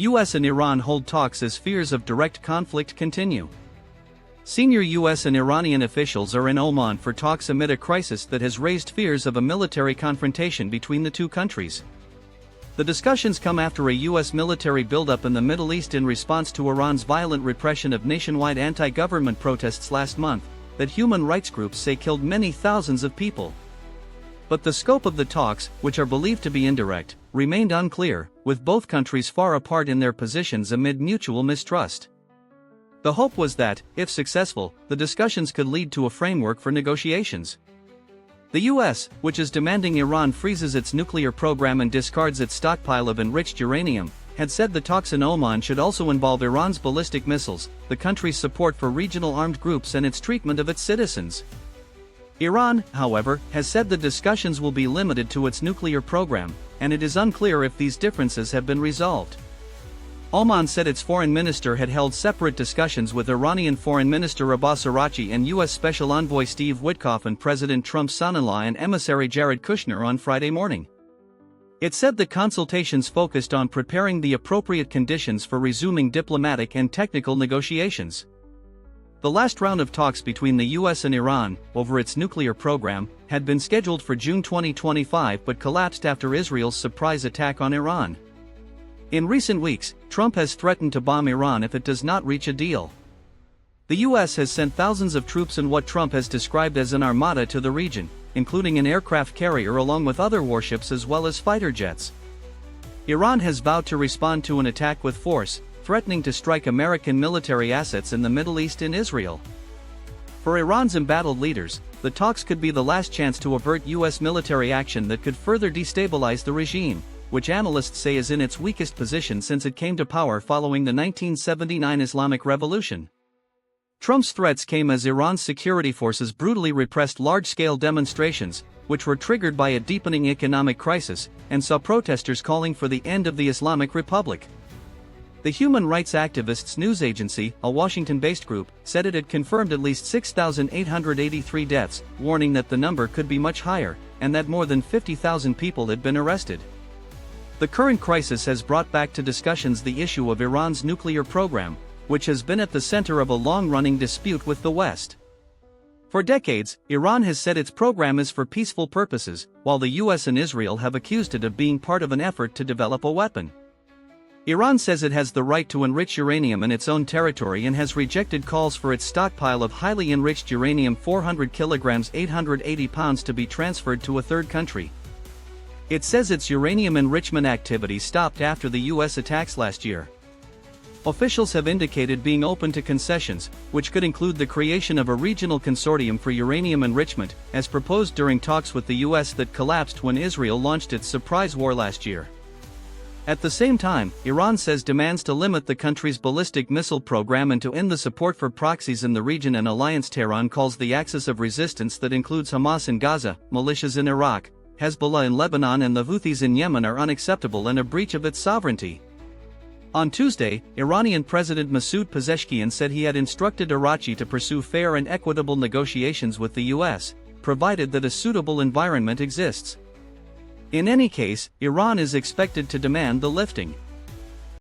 US and Iran hold talks as fears of direct conflict continue. Senior US and Iranian officials are in Oman for talks amid a crisis that has raised fears of a military confrontation between the two countries. The discussions come after a US military buildup in the Middle East in response to Iran's violent repression of nationwide anti-government protests last month, that human rights groups say killed many thousands of people. But the scope of the talks, which are believed to be indirect, remained unclear, with both countries far apart in their positions amid mutual mistrust. The hope was that, if successful, the discussions could lead to a framework for negotiations. The US, which is demanding Iran freezes its nuclear program and discards its stockpile of enriched uranium, had said the talks in Oman should also involve Iran's ballistic missiles, the country's support for regional armed groups and its treatment of its citizens. Iran, however, has said the discussions will be limited to its nuclear program, and it is unclear if these differences have been resolved. Oman said its foreign minister had held separate discussions with Iranian Foreign Minister Abbas Araghchi and U.S. Special Envoy Steve Witkoff and President Trump's son-in-law and emissary Jared Kushner on Friday morning. It said the consultations focused on preparing the appropriate conditions for resuming diplomatic and technical negotiations. The last round of talks between the US and Iran, over its nuclear program, had been scheduled for June 2025 but collapsed after Israel's surprise attack on Iran. In recent weeks, Trump has threatened to bomb Iran if it does not reach a deal. The US has sent thousands of troops in what Trump has described as an armada to the region, including an aircraft carrier along with other warships as well as fighter jets. Iran has vowed to respond to an attack with force, threatening to strike American military assets in the Middle East and Israel. For Iran's embattled leaders, the talks could be the last chance to avert US military action that could further destabilize the regime, which analysts say is in its weakest position since it came to power following the 1979 Islamic Revolution. Trump's threats came as Iran's security forces brutally repressed large-scale demonstrations, which were triggered by a deepening economic crisis, and saw protesters calling for the end of the Islamic Republic. The human rights activists' news agency, a Washington-based group, said it had confirmed at least 6,883 deaths, warning that the number could be much higher, and that more than 50,000 people had been arrested. The current crisis has brought back to discussions the issue of Iran's nuclear program, which has been at the center of a long-running dispute with the West. For decades, Iran has said its program is for peaceful purposes, while the US and Israel have accused it of being part of an effort to develop a weapon. Iran says it has the right to enrich uranium in its own territory and has rejected calls for its stockpile of highly enriched uranium 400 kilograms 880 pounds to be transferred to a third country. It says its uranium enrichment activity stopped after the US attacks last year. Officials have indicated being open to concessions, which could include the creation of a regional consortium for uranium enrichment, as proposed during talks with the US that collapsed when Israel launched its surprise war last year. At the same time, Iran says demands to limit the country's ballistic missile program and to end the support for proxies in the region and alliance Tehran calls the axis of resistance that includes Hamas in Gaza, militias in Iraq, Hezbollah in Lebanon and the Houthis in Yemen are unacceptable and a breach of its sovereignty. On Tuesday, Iranian President Masoud Pezeshkian said he had instructed Araghchi to pursue fair and equitable negotiations with the US, provided that a suitable environment exists. In any case, Iran is expected to demand the lifting.